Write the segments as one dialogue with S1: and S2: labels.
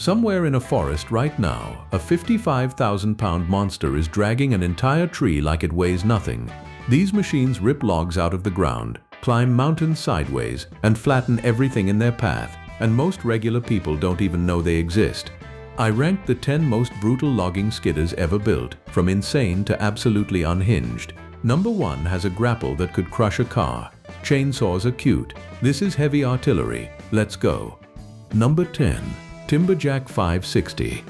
S1: Somewhere in a forest right now, a 55,000-pound monster is dragging an entire tree like it weighs nothing. These machines rip logs out of the ground, climb mountains sideways, and flatten everything in their path, and most regular people don't even know they exist. I ranked the 10 most brutal logging skidders ever built, from insane to absolutely unhinged. Number 1 has a grapple that could crush a car. Chainsaws are cute. This is heavy artillery. Let's go. Number 10. Timberjack 560.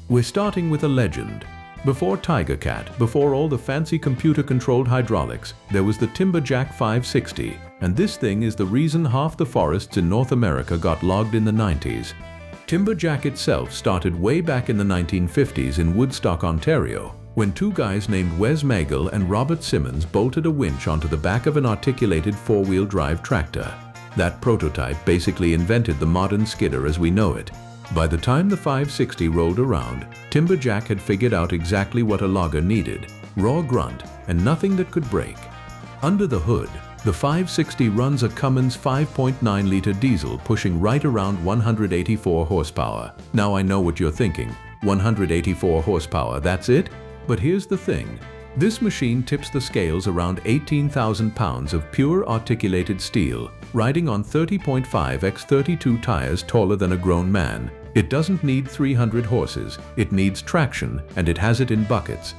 S1: We're starting with a legend. Before Tigercat, before all the fancy computer-controlled hydraulics, there was the Timberjack 560, and this thing is the reason half the forests in North America got logged in the 90s. Timberjack itself started way back in the 1950s in Woodstock, Ontario, when two guys named Wes Magel and Robert Simmons bolted a winch onto the back of an articulated four-wheel drive tractor. That prototype basically invented the modern skidder as we know it. By the time the 560 rolled around, Timberjack had figured out exactly what a logger needed: raw grunt and nothing that could break. Under the hood, the 560 runs a Cummins 5.9-liter diesel pushing right around 184 horsepower. Now I know what you're thinking. 184 horsepower, that's it? But here's the thing. This machine tips the scales around 18,000 pounds of pure articulated steel, riding on 30.5 x 32 tires taller than a grown man. It doesn't need 300 horses, it needs traction, and it has it in buckets.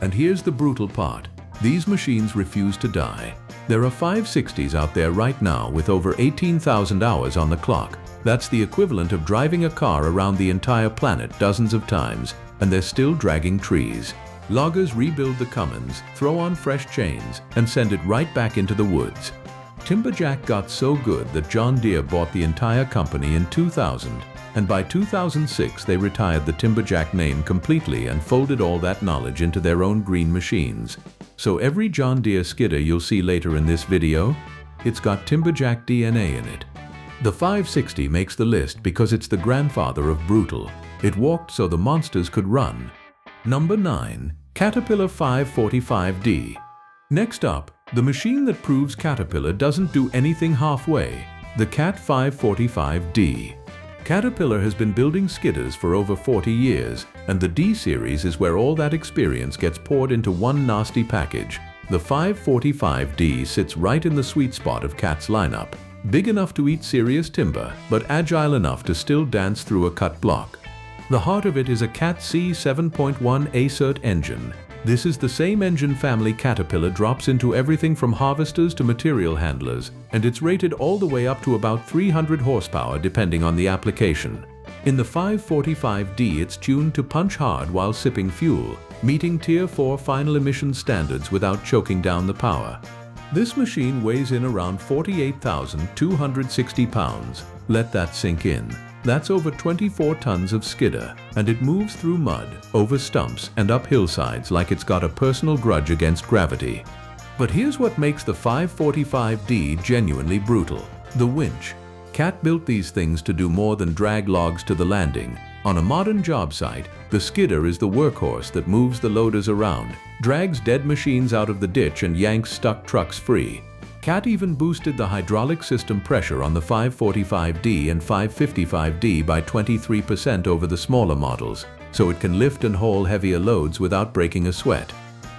S1: And here's the brutal part. These machines refuse to die. There are 560s out there right now with over 18,000 hours on the clock. That's the equivalent of driving a car around the entire planet dozens of times, and they're still dragging trees. Loggers rebuild the Cummins, throw on fresh chains, and send it right back into the woods. Timberjack got so good that John Deere bought the entire company in 2000, and by 2006 they retired the Timberjack name completely and folded all that knowledge into their own green machines. So every John Deere skidder you'll see later in this video, it's got Timberjack DNA in it. The 560 makes the list because it's the grandfather of brutal. It walked so the monsters could run. Number 9. Caterpillar 545D. Next up, the machine that proves Caterpillar doesn't do anything halfway, the Cat 545D. Caterpillar has been building skidders for over 40 years, and the D series is where all that experience gets poured into one nasty package. The 545D sits right in the sweet spot of Cat's lineup. Big enough to eat serious timber, but agile enough to still dance through a cut block. The heart of it is a Cat C740H Acert engine. This is the same engine family Caterpillar drops into everything from harvesters to material handlers, and it's rated all the way up to about 300 horsepower depending on the application. In the 545D, it's tuned to punch hard while sipping fuel, meeting Tier 4 final emission standards without choking down the power. This machine weighs in around 48,260 pounds. Let that sink in. That's over 24 tons of skidder, and it moves through mud, over stumps, and up hillsides like it's got a personal grudge against gravity. But here's what makes the 545D genuinely brutal: the winch. Cat built these things to do more than drag logs to the landing. On a modern job site, the skidder is the workhorse that moves the loaders around, drags dead machines out of the ditch, and yanks stuck trucks free. Cat even boosted the hydraulic system pressure on the 545D and 555D by 23% over the smaller models, so it can lift and haul heavier loads without breaking a sweat.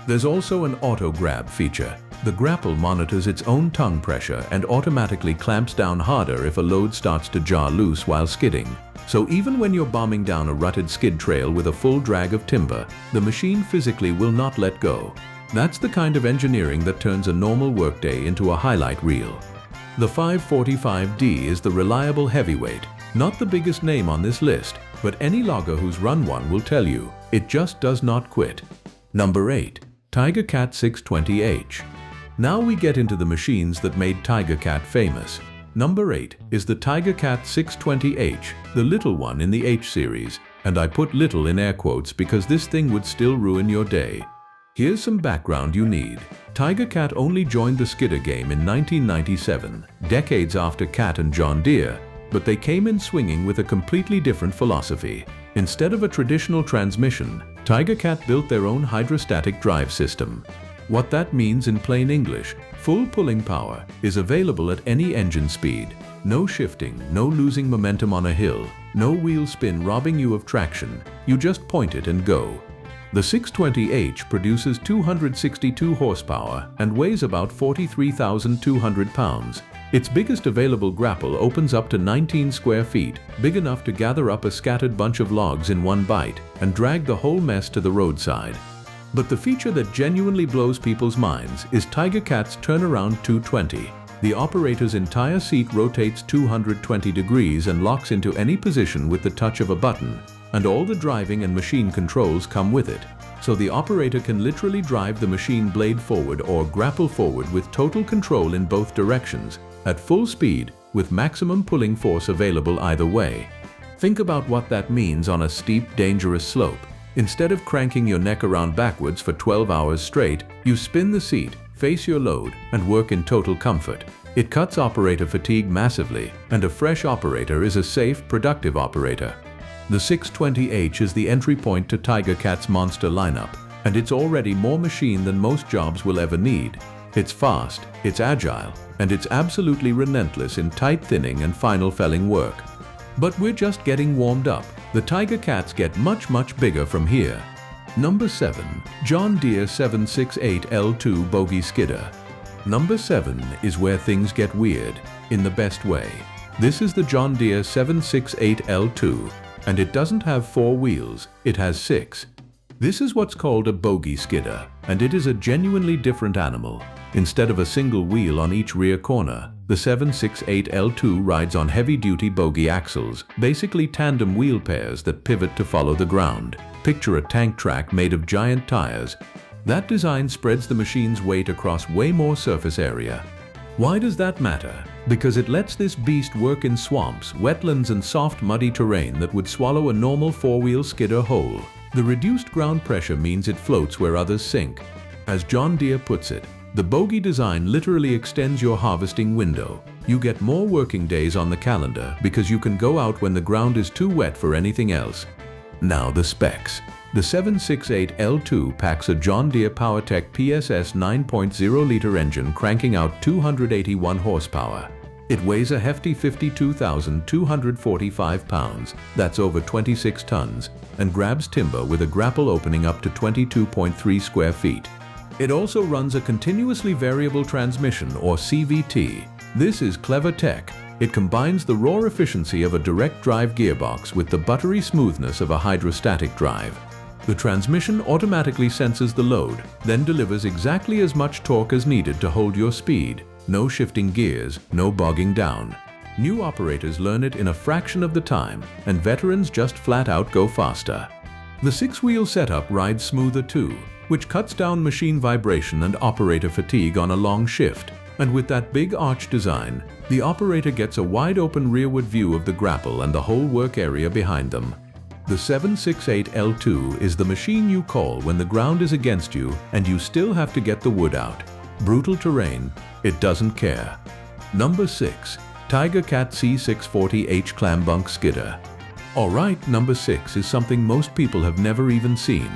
S1: There's also an auto grab feature. The grapple monitors its own tongue pressure and automatically clamps down harder if a load starts to jar loose while skidding. So even when you're bombing down a rutted skid trail with a full drag of timber, the machine physically will not let go. That's the kind of engineering that turns a normal workday into a highlight reel. The 545D is the reliable heavyweight, not the biggest name on this list, but any logger who's run one will tell you, it just does not quit. Number 8. Tigercat C640H. Now we get into the machines that made Tigercat famous. Number 8 is the Tigercat C640H, the little one in the H series, and I put little in air quotes because this thing would still ruin your day. Here's some background you need. Tigercat only joined the skidder game in 1997, decades after Cat and John Deere, but they came in swinging with a completely different philosophy. Instead of a traditional transmission, Tigercat built their own hydrostatic drive system. What that means in plain English, full pulling power is available at any engine speed. No shifting, no losing momentum on a hill, no wheel spin robbing you of traction. You just point it and go. The 620H produces 262 horsepower and weighs about 43,200 pounds. Its biggest available grapple opens up to 19 square feet, big enough to gather up a scattered bunch of logs in one bite and drag the whole mess to the roadside. But the feature that genuinely blows people's minds is Tigercat's Turnaround 220. The operator's entire seat rotates 220 degrees and locks into any position with the touch of a button, and all the driving and machine controls come with it. So the operator can literally drive the machine blade forward or grapple forward with total control in both directions, at full speed, with maximum pulling force available either way. Think about what that means on a steep, dangerous slope. Instead of cranking your neck around backwards for 12 hours straight, you spin the seat, face your load, and work in total comfort. It cuts operator fatigue massively, and a fresh operator is a safe, productive operator. The 620H is the entry point to Tigercat's monster lineup, and it's already more machine than most jobs will ever need. It's fast, it's agile, and it's absolutely relentless in tight thinning and final felling work. But we're just getting warmed up. The Tigercats get much bigger from here. Number 7. John Deere 768L2 Bogie Skidder. Number 7 is where things get weird, in the best way. This is the John Deere 768L2, and it doesn't have 4 wheels, it has 6. This is what's called a bogie skidder, and it is a genuinely different animal. Instead of a single wheel on each rear corner, the 768L2 rides on heavy-duty bogie axles, basically tandem wheel pairs that pivot to follow the ground. Picture a tank track made of giant tires. That design spreads the machine's weight across way more surface area. Why does that matter? Because it lets this beast work in swamps, wetlands, and soft, muddy terrain that would swallow a normal 4-wheel skidder whole. The reduced ground pressure means it floats where others sink. As John Deere puts it, the bogie design literally extends your harvesting window. You get more working days on the calendar because you can go out when the ground is too wet for anything else. Now the specs. The 768L2 packs a John Deere PowerTech PSS 9.0-liter engine cranking out 281 horsepower. It weighs a hefty 52,245 pounds, that's over 26 tons, and grabs timber with a grapple opening up to 22.3 square feet. It also runs a continuously variable transmission, or CVT. This is clever tech. It combines the raw efficiency of a direct drive gearbox with the buttery smoothness of a hydrostatic drive. The transmission automatically senses the load, then delivers exactly as much torque as needed to hold your speed. No shifting gears, no bogging down. New operators learn it in a fraction of the time, and veterans just flat out go faster. The 6-wheel setup rides smoother too, which cuts down machine vibration and operator fatigue on a long shift. And with that big arch design, the operator gets a wide-open rearward view of the grapple and the whole work area behind them. The 768L2 is the machine you call when the ground is against you and you still have to get the wood out. Brutal terrain, it doesn't care. Number 6. Tigercat C640H Clam Bunk Skidder. Alright, number 6 is something most people have never even seen.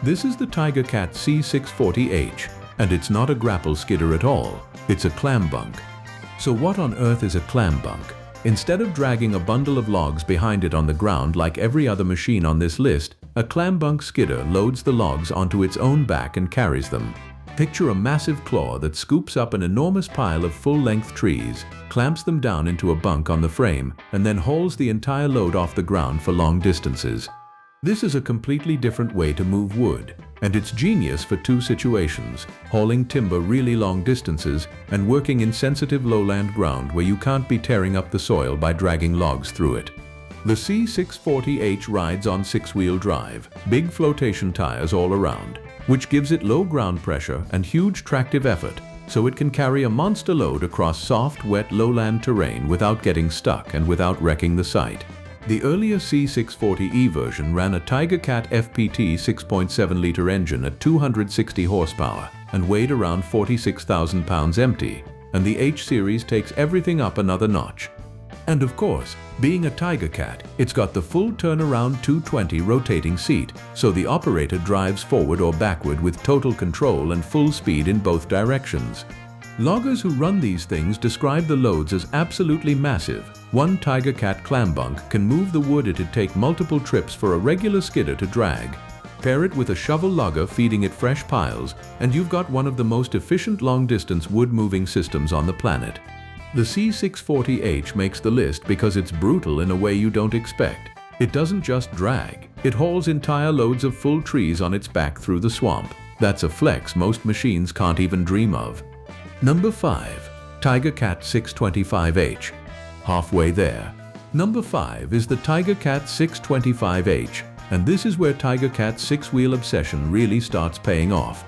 S1: This is the Tigercat C640H, and it's not a grapple skidder at all. It's a clam bunk. So what on earth is a clam bunk? Instead of dragging a bundle of logs behind it on the ground like every other machine on this list, a clam bunk skidder loads the logs onto its own back and carries them. Picture a massive claw that scoops up an enormous pile of full-length trees, clamps them down into a bunk on the frame, and then hauls the entire load off the ground for long distances. This is a completely different way to move wood, and it's genius for 2 situations: hauling timber really long distances and working in sensitive lowland ground where you can't be tearing up the soil by dragging logs through it. The C640H rides on 6-wheel drive, big flotation tires all around, which gives it low ground pressure and huge tractive effort, so it can carry a monster load across soft, wet lowland terrain without getting stuck and without wrecking the site. The earlier C640E version ran a Tigercat FPT 6.7-liter engine at 260 horsepower and weighed around 46,000 pounds empty, and the H series takes everything up another notch. And of course, being a Tigercat, it's got the full turnaround 220 rotating seat, so the operator drives forward or backward with total control and full speed in both directions. Loggers who run these things describe the loads as absolutely massive. One Tigercat clam bunk can move the wood it'd take multiple trips for a regular skidder to drag. Pair it with a shovel logger feeding it fresh piles, and you've got one of the most efficient long-distance wood-moving systems on the planet. The C640H makes the list because it's brutal in a way you don't expect. It doesn't just drag, it hauls entire loads of full trees on its back through the swamp. That's a flex most machines can't even dream of. Number 5. Tigercat C640H. Halfway there. Number 5 is the Tigercat C640H, and this is where Tigercat's six-wheel obsession really starts paying off.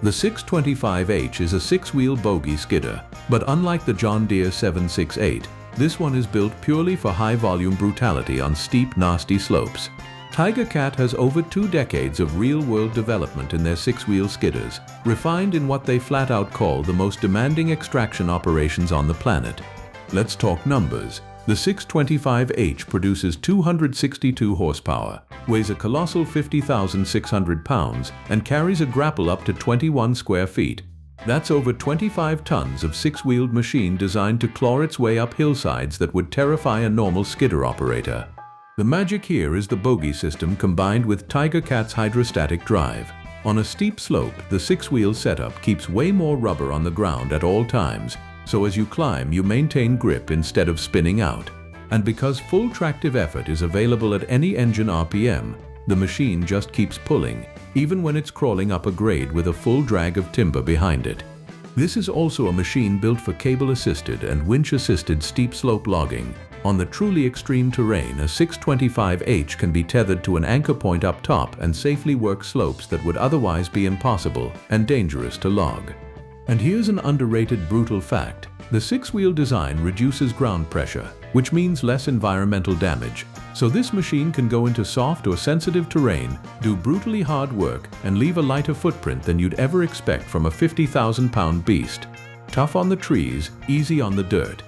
S1: The 625H is a six-wheel bogie skidder, but unlike the John Deere 768, this one is built purely for high-volume brutality on steep, nasty slopes. Tigercat has over 2 decades of real-world development in their six-wheel skidders, refined in what they flat-out call the most demanding extraction operations on the planet. Let's talk numbers. The 625H produces 262 horsepower, weighs a colossal 50,600 pounds, and carries a grapple up to 21 square feet. That's over 25 tons of six-wheeled machine designed to claw its way up hillsides that would terrify a normal skidder operator. The magic here is the bogie system combined with Tigercat's hydrostatic drive. On a steep slope, the six-wheel setup keeps way more rubber on the ground at all times, so as you climb, you maintain grip instead of spinning out. And because full tractive effort is available at any engine RPM, the machine just keeps pulling, even when it's crawling up a grade with a full drag of timber behind it. This is also a machine built for cable-assisted and winch-assisted steep slope logging. On the truly extreme terrain, a 625H can be tethered to an anchor point up top and safely work slopes that would otherwise be impossible and dangerous to log. And here's an underrated brutal fact. The six-wheel design reduces ground pressure, which means less environmental damage. So this machine can go into soft or sensitive terrain, do brutally hard work, and leave a lighter footprint than you'd ever expect from a 50,000-pound beast. Tough on the trees, easy on the dirt.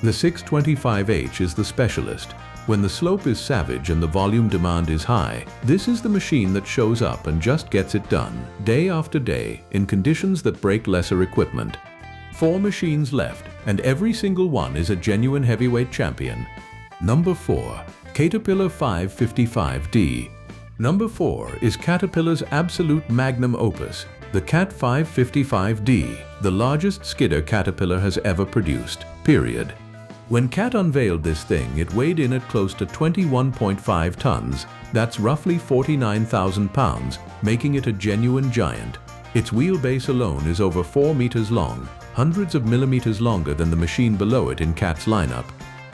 S1: The 625H is the specialist. When the slope is savage and the volume demand is high, this is the machine that shows up and just gets it done, day after day, in conditions that break lesser equipment. 4 machines left, and every single one is a genuine heavyweight champion. Number 4. Caterpillar 555D. Number 4 is Caterpillar's absolute magnum opus, the Cat 555D, the largest skidder Caterpillar has ever produced, period. When Cat unveiled this thing, it weighed in at close to 21.5 tons. That's roughly 49,000 pounds, making it a genuine giant. Its wheelbase alone is over 4 meters long, hundreds of millimeters longer than the machine below it in Cat's lineup.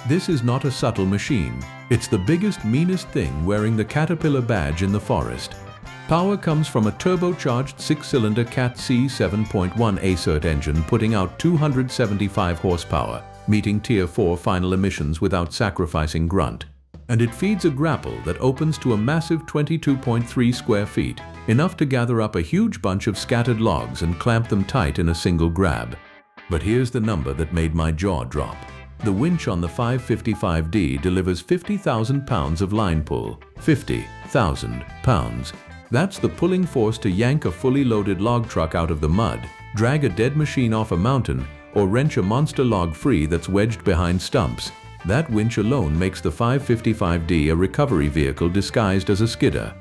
S1: This is not a subtle machine. It's the biggest, meanest thing wearing the Caterpillar badge in the forest. Power comes from a turbocharged 6-cylinder Cat C740H engine putting out 275 horsepower, meeting Tier 4 final emissions without sacrificing grunt. And it feeds a grapple that opens to a massive 22.3 square feet, enough to gather up a huge bunch of scattered logs and clamp them tight in a single grab. But here's the number that made my jaw drop. The winch on the 555D delivers 50,000 pounds of line pull. 50,000 pounds. That's the pulling force to yank a fully loaded log truck out of the mud, drag a dead machine off a mountain, or wrench a monster log free that's wedged behind stumps. That winch alone makes the 555D a recovery vehicle disguised as a skidder.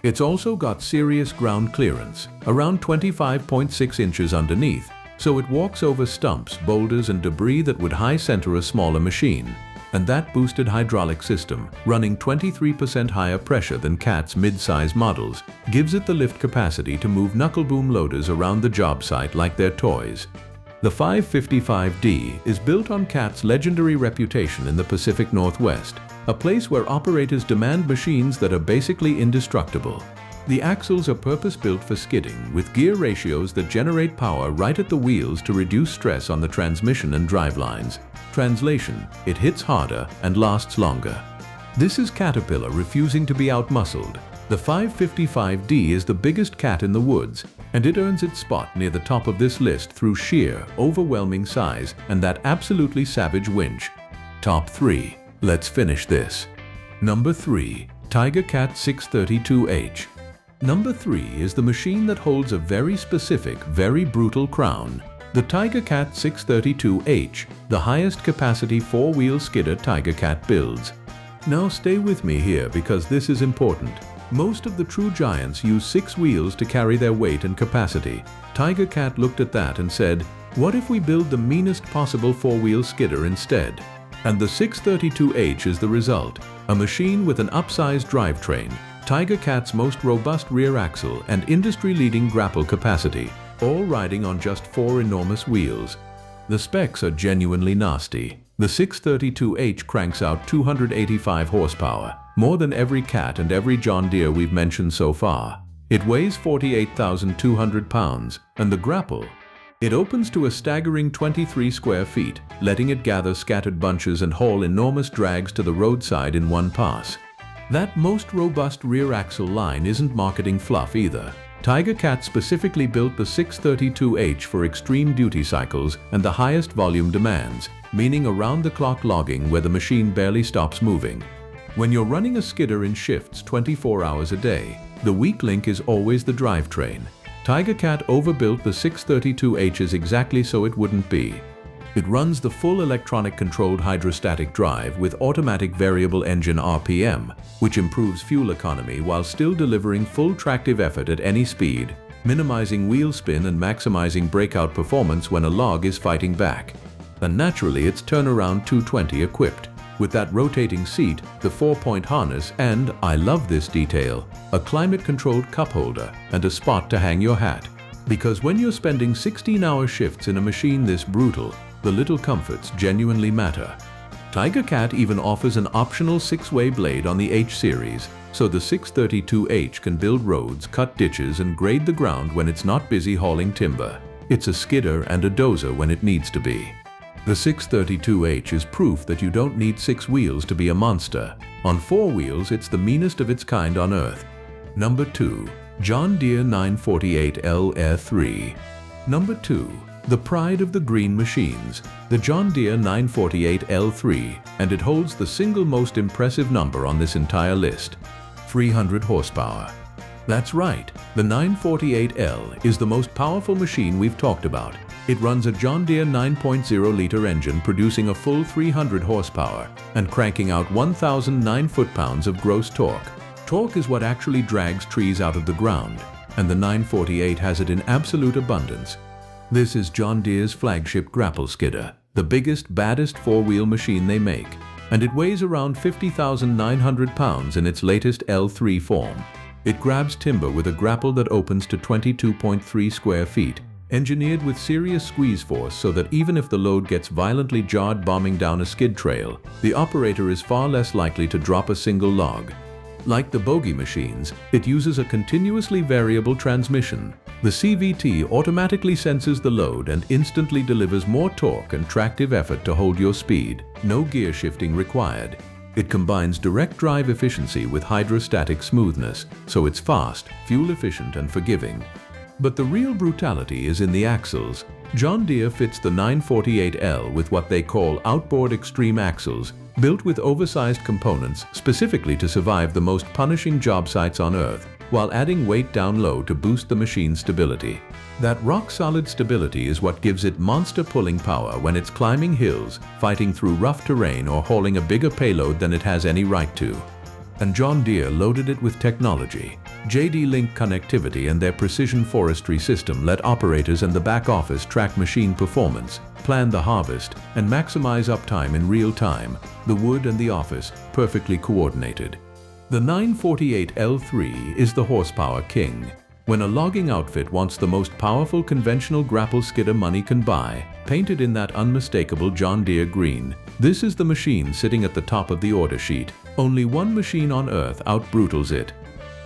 S1: It's also got serious ground clearance, around 25.6 inches underneath, so it walks over stumps, boulders, and debris that would high center a smaller machine. And that boosted hydraulic system, running 23% higher pressure than Cat's mid-size models, gives it the lift capacity to move knuckle-boom loaders around the job site like they're toys. The 555D is built on Cat's legendary reputation in the Pacific Northwest, a place where operators demand machines that are basically indestructible. The axles are purpose-built for skidding, with gear ratios that generate power right at the wheels to reduce stress on the transmission and drivelines. Translation: it hits harder and lasts longer. This is Caterpillar refusing to be outmuscled. The 555D is the biggest cat in the woods, and it earns its spot near the top of this list through sheer, overwhelming size and that absolutely savage winch. Top 3. Let's finish this. Number 3. Tigercat 632H. Number 3 is the machine that holds a very specific, very brutal crown. The Tigercat C640H, the highest capacity 4-wheel skidder Tigercat builds. Now stay with me here because this is important. Most of the true giants use 6 wheels to carry their weight and capacity. Tigercat looked at that and said, what if we build the meanest possible 4-wheel skidder instead? And the C640H is the result, a machine with an upsized drivetrain, Tigercat's most robust rear axle and industry-leading grapple capacity, all riding on just 4 enormous wheels. The specs are genuinely nasty. The C640H cranks out 285 horsepower, more than every Cat and every John Deere we've mentioned so far. It weighs 48,200 pounds, and the grapple, it opens to a staggering 23 square feet, letting it gather scattered bunches and haul enormous drags to the roadside in one pass. That most robust rear axle line isn't marketing fluff either. Tigercat specifically built the C640H for extreme duty cycles and the highest volume demands, meaning around-the-clock logging where the machine barely stops moving. When you're running a skidder in shifts 24 hours a day, the weak link is always the drivetrain. Tigercat overbuilt the C640Hs exactly so it wouldn't be. It runs the full electronic-controlled hydrostatic drive with automatic variable engine RPM, which improves fuel economy while still delivering full tractive effort at any speed, minimizing wheel spin and maximizing breakout performance when a log is fighting back. And naturally, it's turnaround 220 equipped, with that rotating seat, the 4-point harness, and, I love this detail, a climate-controlled cup holder and a spot to hang your hat. Because when you're spending 16-hour shifts in a machine this brutal, the little comforts genuinely matter. Tigercat even offers an optional 6-way blade on the H series, so the C640H can build roads, cut ditches, and grade the ground when it's not busy hauling timber. It's a skidder and a dozer when it needs to be. The C640H is proof that you don't need 6 wheels to be a monster. On 4 wheels, it's the meanest of its kind on Earth. Number 2. John Deere 948L Air 3. Number 2. The pride of the green machines, the John Deere 948L3, and it holds the single most impressive number on this entire list, 300 horsepower. That's right, the 948L is the most powerful machine we've talked about. It runs a John Deere 9.0-liter engine producing a full 300 horsepower and cranking out 1,009 foot-pounds of gross torque. Torque is what actually drags trees out of the ground, and the 948 has it in absolute abundance. This is John Deere's flagship grapple skidder, the biggest, baddest 4-wheel machine they make, and it weighs around 50,900 pounds in its latest L3 form. It grabs timber with a grapple that opens to 22.3 square feet, engineered with serious squeeze force so that even if the load gets violently jarred bombing down a skid trail, the operator is far less likely to drop a single log. Like the bogie machines, it uses a continuously variable transmission. The CVT automatically senses the load and instantly delivers more torque and tractive effort to hold your speed. No gear shifting required. It combines direct drive efficiency with hydrostatic smoothness, so it's fast, fuel efficient, and forgiving. But the real brutality is in the axles. John Deere fits the 948L with what they call outboard extreme axles, built with oversized components specifically to survive the most punishing job sites on Earth, while adding weight down low to boost the machine's stability. That rock-solid stability is what gives it monster pulling power when it's climbing hills, fighting through rough terrain, or hauling a bigger payload than it has any right to. And John Deere loaded it with technology. JD-Link connectivity and their precision forestry system let operators and the back office track machine performance, plan the harvest, and maximize uptime in real time, the wood and the office perfectly coordinated. The 948L3 is the horsepower king. When a logging outfit wants the most powerful conventional grapple skidder money can buy, painted in that unmistakable John Deere green, this is the machine sitting at the top of the order sheet. Only one machine on Earth out-brutals it.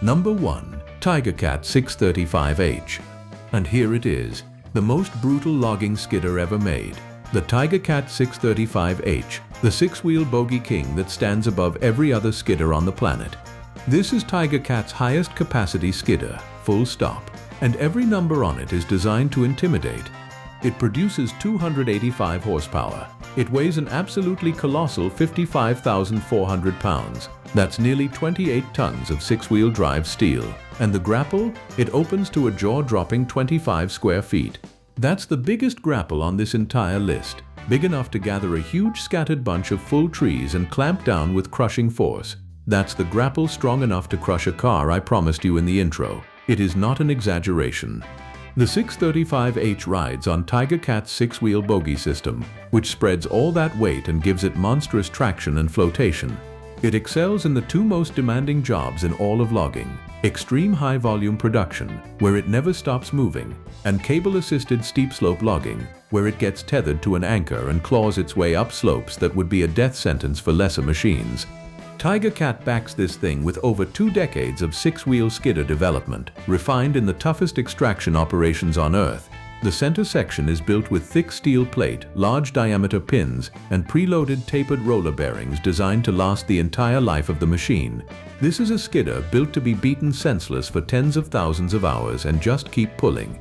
S1: Number 1. Tigercat C640H. And here it is, the most brutal logging skidder ever made. The Tigercat C640H, the 6-wheel bogie king that stands above every other skidder on the planet. This is Tigercat's highest capacity skidder, full stop, and every number on it is designed to intimidate. It produces 285 horsepower. It weighs an absolutely colossal 55,400 pounds. That's nearly 28 tons of 6-wheel drive steel. And the grapple? It opens to a jaw-dropping 25 square feet. That's the biggest grapple on this entire list, big enough to gather a huge scattered bunch of full trees and clamp down with crushing force. That's the grapple strong enough to crush a car I promised you in the intro. It is not an exaggeration. The 635H rides on Tigercat's six-wheel bogie system, which spreads all that weight and gives it monstrous traction and flotation. It excels in the two most demanding jobs in all of logging: extreme high-volume production, where it never stops moving, and cable-assisted steep-slope logging, where it gets tethered to an anchor and claws its way up slopes that would be a death sentence for lesser machines. Tigercat backs this thing with over 2 decades of six-wheel skidder development, refined in the toughest extraction operations on Earth. The center section is built with thick steel plate, large diameter pins, and preloaded tapered roller bearings designed to last the entire life of the machine. This is a skidder built to be beaten senseless for tens of thousands of hours and just keep pulling.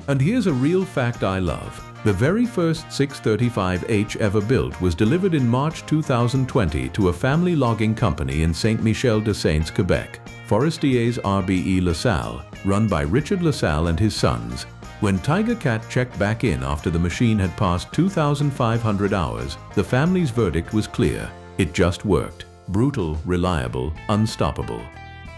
S1: And here's a real fact I love. The very first 635H ever built was delivered in March 2020 to a family logging company in Saint-Michel-de-Saints, Quebec, Forestier's RBE LaSalle, run by Richard LaSalle and his sons. When Tigercat checked back in after the machine had passed 2,500 hours, the family's verdict was clear. It just worked. Brutal, reliable, unstoppable.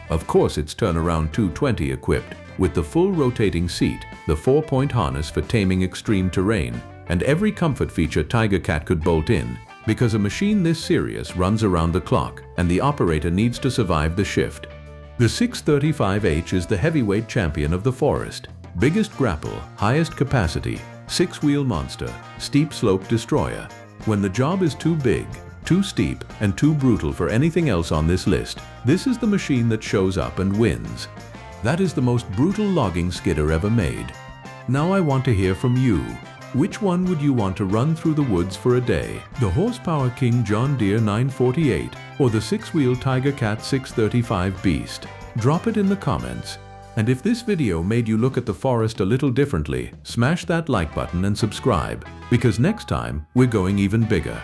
S1: Of course it's turnaround 220 equipped, with the full rotating seat, the 4-point harness for taming extreme terrain, and every comfort feature Tigercat could bolt in, because a machine this serious runs around the clock, and the operator needs to survive the shift. The 635H is the heavyweight champion of the forest. Biggest grapple, highest capacity, six-wheel monster, steep slope destroyer. When the job is too big, too steep, and too brutal for anything else on this list, this is the machine that shows up and wins. That is the most brutal logging skidder ever made. Now I want to hear from you. Which one would you want to run through the woods for a day? The Horsepower King John Deere 948 or the six-wheel Tigercat 635 Beast? Drop it in the comments. And if this video made you look at the forest a little differently, smash that like button and subscribe, because next time we're going even bigger.